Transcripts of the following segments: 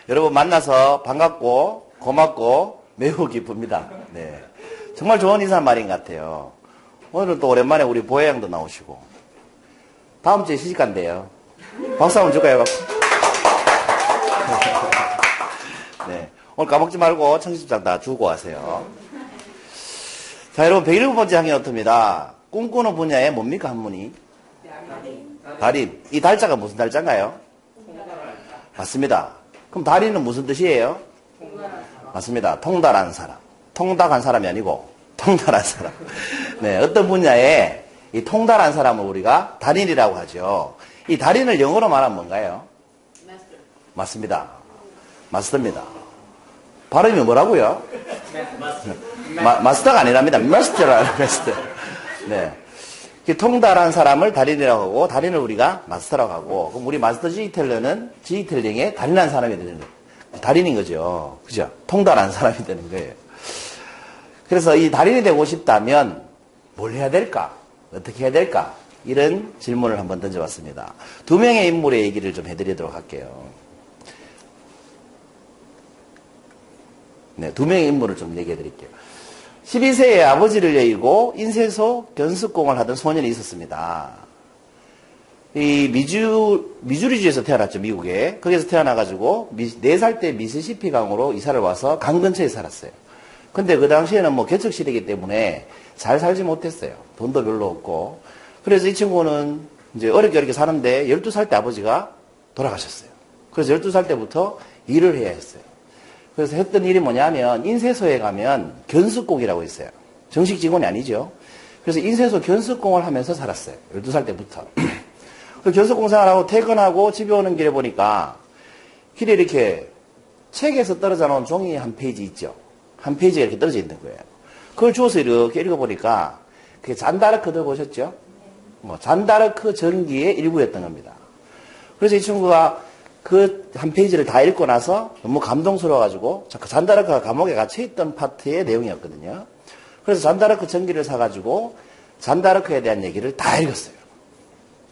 여러분 만나서 반갑고 고맙고 매우 기쁩니다. 네. 정말 좋은 인사말인 것 같아요. 오늘은 또 오랜만에 우리 보혜 양도 나오시고 다음 주에 시집간대요. 박수 한번 줄까요? 박수. 네. 오늘 까먹지 말고 청첩장 다 주고 가세요. 자, 여러분 107번째 항해노트입니다. 꿈꾸는 분야에 뭡니까 한문이? 달인. 이 달자가 무슨 달자인가요? 맞습니다. 그럼 달인은 무슨 뜻이에요? 맞습니다. 통달한 사람. 통달한 사람이 아니고 통달한 사람. 네, 어떤 분야에 이 통달한 사람을 우리가 달인이라고 하죠. 이 달인을 영어로 말하면 뭔가요? 맞습니다. 맞습니다. 발음이 뭐라고요? 마스터가 아니랍니다. 마스터라는 마스터. 네. 통달한 사람을 달인이라고 하고, 달인을 우리가 마스터라고 하고, 그럼 우리 마스터 지휘텔러는 지휘텔링에 달인한 사람이 되는 거예요. 달인인 거죠. 그죠? 통달한 사람이 되는 거예요. 그래서 이 달인이 되고 싶다면 뭘 해야 될까? 어떻게 해야 될까? 이런 질문을 한번 던져봤습니다. 두 명의 인물의 얘기를 좀 해드리도록 할게요. 네, 두 명의 인물을 좀 얘기해 드릴게요. 12세에 아버지를 여의고 인쇄소 견습공을 하던 소년이 있었습니다. 이 미주리주에서 태어났죠, 미국에. 거기서 태어나가지고 4살 때 미시시피 강으로 이사를 와서 강 근처에 살았어요. 근데 그 당시에는 뭐 개척시대이기 때문에 잘 살지 못했어요. 돈도 별로 없고. 그래서 이 친구는 이제 어렵게 사는데 12살 때 아버지가 돌아가셨어요. 그래서 12살 때부터 일을 해야 했어요. 그래서 했던 일이 뭐냐면 인쇄소에 가면 견습공이라고 있어요. 정식 직원이 아니죠. 그래서 인쇄소 견습공을 하면서 살았어요. 12살 때부터. 그 견습공 생활하고 퇴근하고 집에 오는 길에 보니까 길에 이렇게 책에서 떨어져 놓은 종이 한 페이지 있죠. 한 페이지가 이렇게 떨어져 있는 거예요. 그걸 주워서 이렇게 읽어보니까 그게 잔다르크 들어보셨죠? 잔다르크 전기의 일부였던 겁니다. 그래서 이 친구가 그 한 페이지를 다 읽고 나서 너무 감동스러워가지고 잔다르크가 감옥에 갇혀있던 파트의 내용이었거든요. 그래서 잔다르크 전기를 사가지고 잔다르크에 대한 얘기를 다 읽었어요.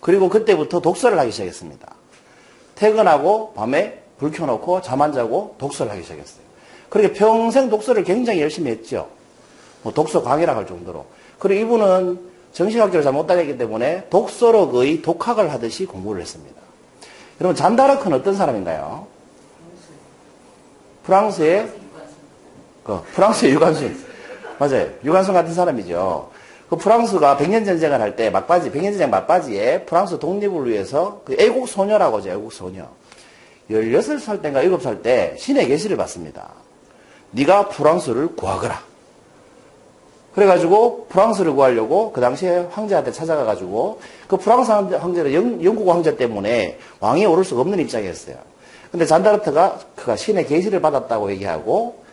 그리고 그때부터 독서를 하기 시작했습니다. 퇴근하고 밤에 불 켜놓고 잠 안 자고 독서를 하기 시작했어요. 그렇게 평생 독서를 굉장히 열심히 했죠. 뭐 독서 강의라고 할 정도로. 그리고 이분은 정신학교를 잘 못 다녔기 때문에 독서로 거의 독학을 하듯이 공부를 했습니다. 여러분, 잔다르크는 어떤 사람인가요? 프랑스의 유관순. 맞아요. 유관순 같은 사람이죠. 그 프랑스가 백년전쟁을 할 때 백년전쟁 막바지에 프랑스 독립을 위해서 그 애국 소녀라고 하죠. 애국 소녀. 16살 때인가 7살 때 신의 계시를 받습니다. 네가 프랑스를 구하거라. 그래가지고 프랑스를 구하려고 그 당시에 황제한테 찾아가가지고 그 프랑스 황제는 영국 황제 때문에 왕이 오를 수가 없는 입장이었어요. 근데 잔다르크가 그가 신의 계시를 받았다고 얘기하고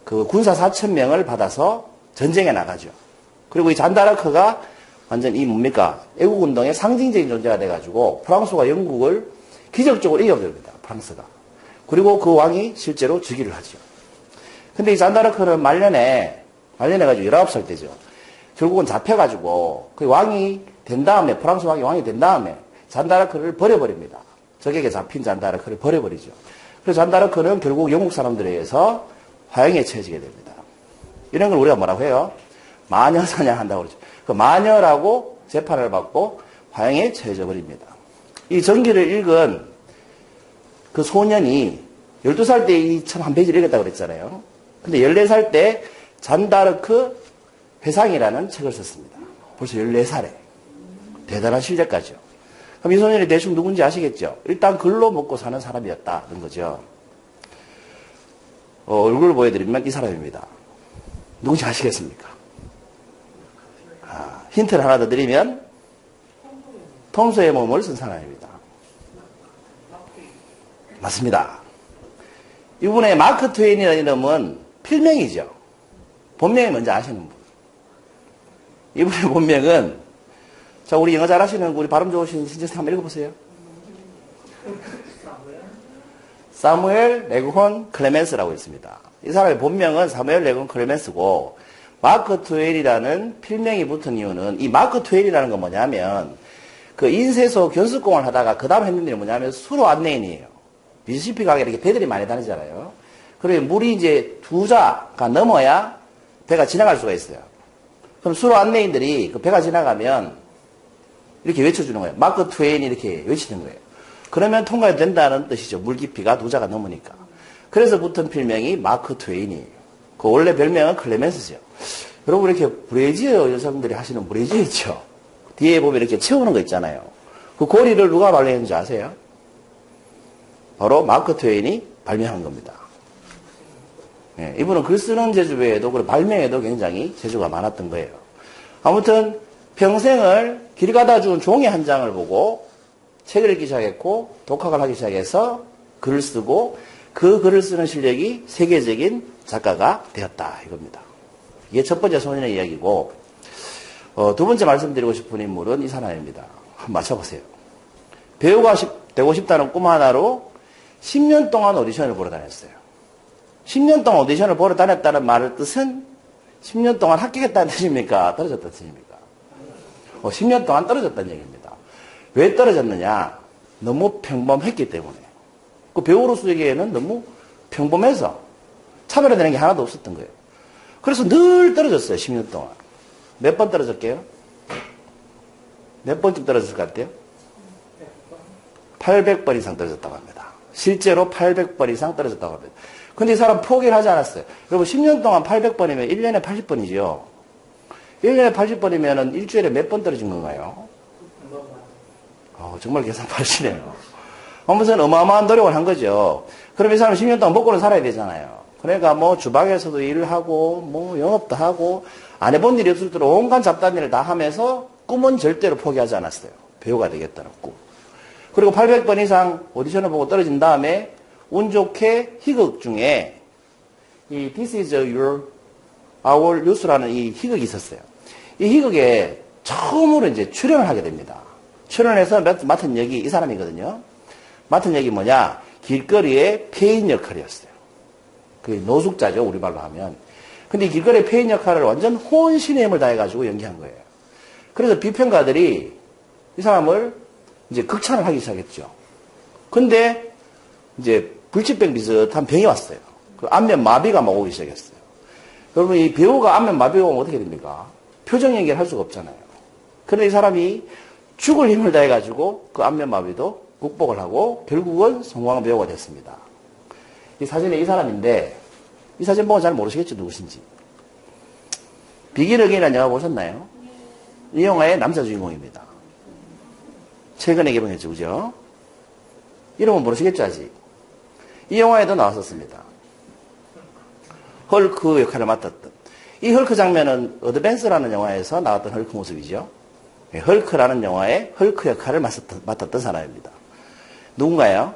그 군사 4,000명을 받아서 전쟁에 나가죠. 그리고 이 잔다르크가 완전 이 뭡니까? 애국운동의 상징적인 존재가 돼가지고 프랑스와 영국을 기적적으로 이겨버립니다. 프랑스가. 그리고 그 왕이 실제로 즉위를 하죠. 근데 이 잔다르크는 말년해가지고 19살 때죠. 결국은 잡혀가지고 그 왕이 된 다음에 프랑스 왕이 된 다음에 잔다르크를 버려버립니다. 적에게 잡힌 잔다르크를 버려버리죠. 그래서 잔다르크는 결국 영국 사람들에 의해서 화형에 처해지게 됩니다. 이런 걸 우리가 뭐라고 해요? 마녀 사냥한다고 그러죠. 그 마녀라고 재판을 받고 화형에 처해져 버립니다. 이 전기를 읽은 그 소년이 12살 때 이 참 한 페이지를 읽었다고 그랬잖아요. 근데 14살 때 잔다르크 회상이라는 책을 썼습니다. 벌써 14살에. 대단한 실력가죠. 그럼 이 소년이 대충 누군지 아시겠죠? 일단 글로 먹고 사는 사람이었다는 거죠. 얼굴을 보여드리면 이 사람입니다. 누군지 아시겠습니까? 힌트를 하나 더 드리면 톰소의 몸을 쓴 사람입니다. 맞습니다. 이분의 마크 트웨인이라는 이름은 필명이죠. 본명이 뭔지 아시는 분. 이분의 본명은, 자, 우리 영어 잘하시는, 우리 발음 좋으신 신재생 한번 읽어보세요. 사무엘 레그혼 클레멘스라고 있습니다. 이 사람의 본명은 사무엘 레그혼 클레멘스고, 마크 트웨인이라는 필명이 붙은 이유는, 이 마크 트웨인이라는 건 뭐냐면, 그 인쇄소 견습공을 하다가 그 다음 했는 일이 뭐냐면 수로 안내인이에요. 미시시피 강에 이렇게 배들이 많이 다니잖아요. 그러면 물이 이제 2자가 넘어야 배가 지나갈 수가 있어요. 그럼 수로 안내인들이 그 배가 지나가면 이렇게 외쳐주는 거예요. 마크 트웨인이 이렇게 외치는 거예요. 그러면 통과해도 된다는 뜻이죠. 물 깊이가 2자가 넘으니까. 그래서 붙은 필명이 마크 트웨인이에요. 그 원래 별명은 클레멘스죠. 여러분 이렇게 브래지어 여성들이 하시는 브래지어 있죠. 뒤에 보면 이렇게 채우는 거 있잖아요. 그 고리를 누가 발명했는지 아세요? 바로 마크 트웨인이 발명한 겁니다. 예, 이분은 글 쓰는 재주 외에도 그리고 발명에도 굉장히 재주가 많았던 거예요. 아무튼 평생을 길 가다 준 종이 한 장을 보고 책을 읽기 시작했고 독학을 하기 시작해서 글을 쓰고 그 글을 쓰는 실력이 세계적인 작가가 되었다 이겁니다. 이게 첫 번째 소년의 이야기고 두 번째 말씀드리고 싶은 인물은 이 사람입니다. 한번 맞춰보세요. 배우가 되고 싶다는 꿈 하나로 10년 동안 오디션을 보러 다녔어요. 10년 동안 오디션을 보러 다녔다는 말의 뜻은 10년 동안 합격했다는 뜻입니까? 떨어졌다는 뜻입니까? 10년 동안 떨어졌다는 얘기입니다. 왜 떨어졌느냐? 너무 평범했기 때문에. 그 배우로서에게는 너무 평범해서 차별화되는 게 하나도 없었던 거예요. 그래서 늘 떨어졌어요. 10년 동안. 몇 번 떨어졌게요? 몇 번쯤 떨어졌을 것 같아요? 800번 이상 떨어졌다고 합니다. 실제로 800번 이상 떨어졌다고 합니다. 근데 이 사람 포기를 하지 않았어요. 여러분 10년 동안 800번이면 1년에 80번이죠. 1년에 80번이면 일주일에 몇 번 떨어진 건가요? 정말 계산 빠르시네요. 아무튼 어마어마한 노력을 한 거죠. 그럼 이 사람 10년 동안 먹고는 살아야 되잖아요. 그러니까 뭐 주방에서도 일을 하고 뭐 영업도 하고 안 해본 일이 없을 때로 온갖 잡다한 일을 다 하면서 꿈은 절대로 포기하지 않았어요. 배우가 되겠다는 꿈. 그리고 800번 이상 오디션을 보고 떨어진 다음에 운 좋게 희극 중에 이 This is your our youth라는 이 희극이 있었어요. 이 희극에 처음으로 이제 출연을 하게 됩니다. 출연해서 맡은 역이 이 사람이거든요. 맡은 역이 뭐냐? 길거리의 폐인 역할이었어요. 그 노숙자죠, 우리말로 하면. 근데 이 길거리의 폐인 역할을 완전 혼신의 힘을 다해가지고 연기한 거예요. 그래서 비평가들이 이 사람을 이제 극찬을 하기 시작했죠. 근데 이제 불치병 비슷한 병이 왔어요. 그 안면 마비가 막 오기 시작했어요. 여러분 이 배우가 안면 마비가 오면 어떻게 됩니까? 표정 연기를 할 수가 없잖아요. 그런데 이 사람이 죽을 힘을 다해가지고 그 안면 마비도 극복을 하고 결국은 성공한 배우가 됐습니다. 이 사진에 이 사람인데 이 사진 보고 잘 모르시겠죠 누구신지. 비긴 어게인이라는 영화 보셨나요? 이 영화의 남자 주인공입니다. 최근에 개봉했죠, 그죠? 이름은 모르시겠죠 아직. 이 영화에도 나왔었습니다. 헐크 역할을 맡았던. 이 헐크 장면은 어드밴스라는 영화에서 나왔던 헐크 모습이죠. 헐크라는 영화의 헐크 역할을 맡았던 사람입니다. 누군가요?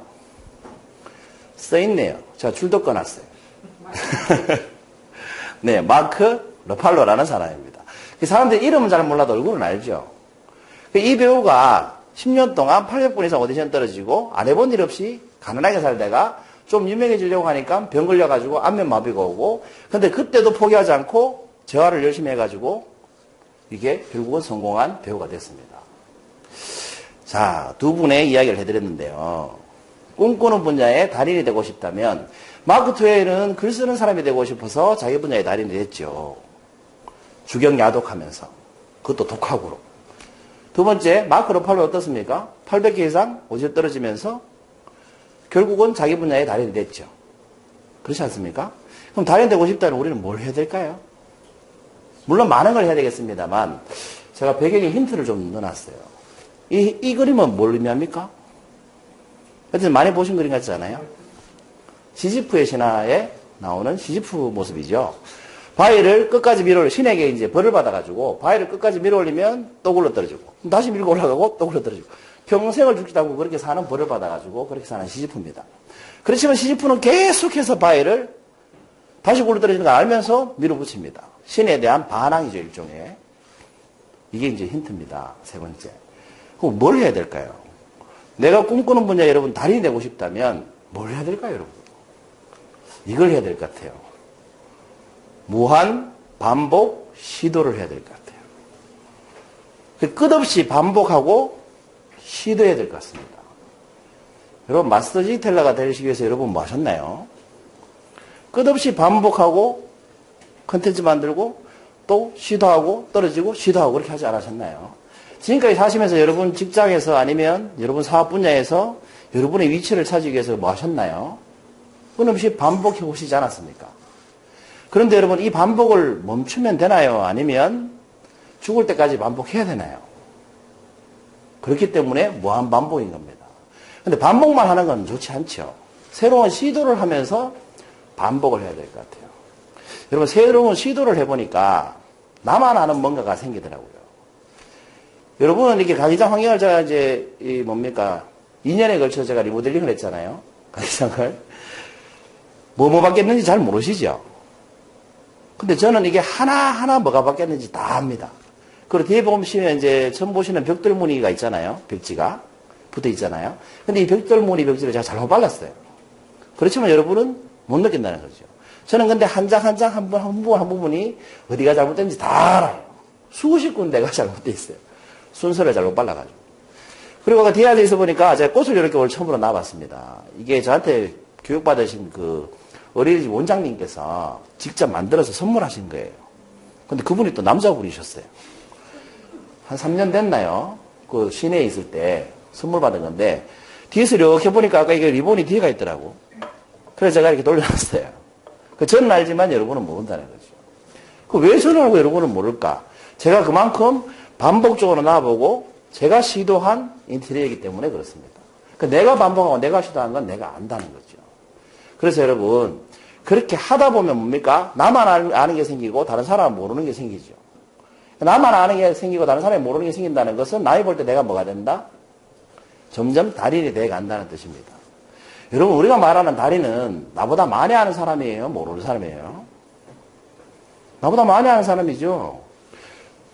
써있네요. 제가 줄도 꺼놨어요. 네, 마크 러팔로라는 사람입니다. 그 사람들이 이름은 잘 몰라도 얼굴은 알죠. 이 배우가 10년 동안 800번 이상 오디션 떨어지고 안 해본 일 없이 가난하게 살다가 좀 유명해지려고 하니까 병 걸려가지고 안면 마비가 오고 근데 그때도 포기하지 않고 재활을 열심히 해가지고 이게 결국은 성공한 배우가 됐습니다. 자, 두 분의 이야기를 해드렸는데요. 꿈꾸는 분야의 달인이 되고 싶다면 마크 트웨인은 글 쓰는 사람이 되고 싶어서 자기 분야의 달인이 됐죠. 주경 야독하면서 그것도 독학으로. 두 번째 마크 러팔로 어떻습니까? 800개 이상 오디션 떨어지면서 결국은 자기 분야의 달인이 됐죠. 그렇지 않습니까? 그럼 달인 되고 싶다면 우리는 뭘 해야 될까요? 물론 많은 걸 해야 되겠습니다만 제가 배경에 힌트를 좀 넣어놨어요. 이 그림은 뭘 의미합니까? 하여튼 많이 보신 그림 같지 않아요? 시지프의 신화에 나오는 시지프 모습이죠. 바위를 끝까지 밀어 신에게 이제 벌을 받아가지고 바위를 끝까지 밀어 올리면 또 굴러떨어지고 다시 밀고 올라가고 또 굴러떨어지고 평생을 죽지도 않고 그렇게 사는 벌을 받아가지고 그렇게 사는 시지프입니다. 그렇지만 시지프는 계속해서 바위를 다시 굴러떨어지는 걸 알면서 밀어붙입니다. 신에 대한 반항이죠, 일종의. 이게 이제 힌트입니다. 세 번째. 그럼 뭘 해야 될까요? 내가 꿈꾸는 분야 여러분 달인이 되고 싶다면 뭘 해야 될까요, 여러분? 이걸 해야 될 것 같아요. 무한 반복 시도를 해야 될 것 같아요. 끝없이 반복하고 시도해야 될 것 같습니다. 여러분, 마스터 디테일러가 되시기 위해서 여러분 뭐 하셨나요? 끝없이 반복하고, 컨텐츠 만들고, 또 시도하고, 떨어지고, 시도하고, 그렇게 하지 않으셨나요? 지금까지 사시면서 여러분 직장에서 아니면 여러분 사업 분야에서 여러분의 위치를 찾기 위해서 뭐 하셨나요? 끊임없이 반복해 오시지 않았습니까? 그런데 여러분, 이 반복을 멈추면 되나요? 아니면 죽을 때까지 반복해야 되나요? 그렇기 때문에 무한 반복인 겁니다. 근데 반복만 하는 건 좋지 않죠. 새로운 시도를 하면서 반복을 해야 될 것 같아요. 여러분, 새로운 시도를 해보니까 나만 아는 뭔가가 생기더라고요. 여러분은 이렇게 가기장 환경을 제가 이제, 2년에 걸쳐서 제가 리모델링을 했잖아요. 가기장을. 뭐 바뀌었는지 잘 모르시죠? 근데 저는 이게 하나하나 뭐가 바뀌었는지 다 압니다. 그리고 뒤에 보시면 이제 처음 보시는 벽돌 무늬가 있잖아요. 벽지가 붙어 있잖아요. 근데 이 벽돌 무늬 벽지를 제가 잘못 발랐어요. 그렇지만 여러분은 못 느낀다는 거죠. 저는 근데 한 장 한 장 한 부분이 어디가 잘못됐는지 다 알아요. 수십 군데가 잘못되어 있어요. 순서를 잘못 발라가지고. 그리고 뒤에 앉아있어 보니까 제가 꽃을 이렇게 오늘 처음으로 놔봤습니다. 이게 저한테 교육받으신 그 어린이집 원장님께서 직접 만들어서 선물하신 거예요. 근데 그분이 또 남자분이셨어요. 한 3년 됐나요? 그 시내에 있을 때 선물 받은 건데, 뒤에서 이렇게 보니까 아까 이게 리본이 뒤에가 있더라고. 그래서 제가 이렇게 돌려놨어요. 저는 알지만 여러분은 모른다는 거죠. 왜 저는 알고 여러분은 모를까? 제가 그만큼 반복적으로 나와보고 제가 시도한 인테리어이기 때문에 그렇습니다. 내가 반복하고 내가 시도한 건 내가 안다는 거죠. 그래서 여러분, 그렇게 하다 보면 뭡니까? 나만 아는 게 생기고 다른 사람은 모르는 게 생기죠. 나만 아는 게 생기고 다른 사람이 모르는 게 생긴다는 것은 나이 볼 때 내가 뭐가 된다? 점점 달인이 돼 간다는 뜻입니다. 여러분, 우리가 말하는 달인은 나보다 많이 아는 사람이에요? 모르는 사람이에요? 나보다 많이 아는 사람이죠.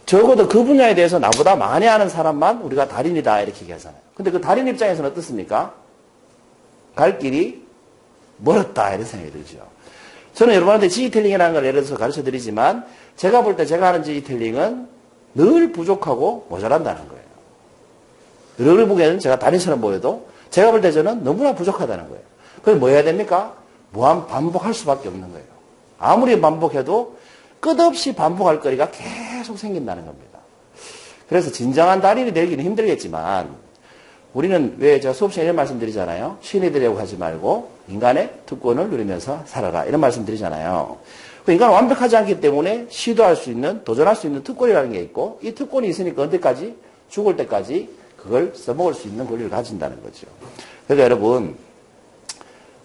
적어도 그 분야에 대해서 나보다 많이 아는 사람만 우리가 달인이다 이렇게 얘기하잖아요. 근데 그 달인 입장에서는 어떻습니까? 갈 길이 멀었다 이런 생각이 들죠. 저는 여러분한테 디지털링이라는 걸 예를 들어서 가르쳐 드리지만 제가 볼 때 제가 하는 디지털링은 늘 부족하고 모자란다는 거예요. 여러분이 보기에는 제가 달인처럼 보여도 제가 볼 때 저는 너무나 부족하다는 거예요. 그래서 뭐 해야 됩니까? 무한 반복할 수밖에 없는 거예요. 아무리 반복해도 끝없이 반복할 거리가 계속 생긴다는 겁니다. 그래서 진정한 달인이 되기는 힘들겠지만 우리는 왜 제가 수업 시간에 이런 말씀 드리잖아요. 신이 되려고 하지 말고 인간의 특권을 누리면서 살아라. 이런 말씀 드리잖아요. 인간은 완벽하지 않기 때문에 시도할 수 있는, 도전할 수 있는 특권이라는 게 있고 이 특권이 있으니까 언제까지? 죽을 때까지 그걸 써먹을 수 있는 권리를 가진다는 거죠. 그러니까 여러분,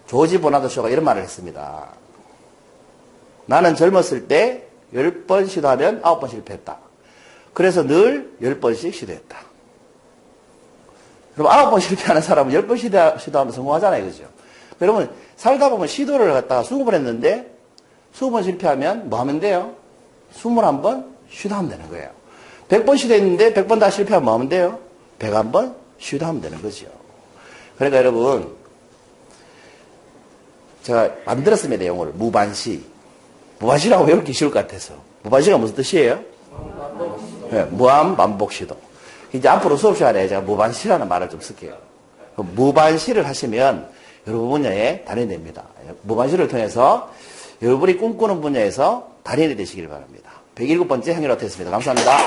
조지 버나드 쇼가 이런 말을 했습니다. 나는 젊었을 때 10번 시도하면 9번 실패했다. 그래서 늘 10번씩 시도했다. 그럼 9번 실패하는 사람은 10번 시도하면 성공하잖아요. 그죠? 여러분, 살다 보면 시도를 갖다가 20번 했는데 20번 실패하면 뭐 하면 돼요? 21번 시도하면 되는 거예요. 100번 시도했는데 100번 다 실패하면 뭐 하면 돼요? 101번 시도하면 되는 거죠. 그러니까 여러분, 제가 만들었습니다. 영어를. 무반시. 무반시라고 외우기 쉬울 것 같아서. 무반시가 무슨 뜻이에요? 네, 무한 반복 시도. 이제 앞으로 수업 시간에 제가 무반시라는 말을 좀 쓸게요. 무반시를 하시면 여러분 분야에 달인이 됩니다. 무반시를 통해서 여러분이 꿈꾸는 분야에서 달인이 되시길 바랍니다. 107번째 행위로 됐습니다. 감사합니다.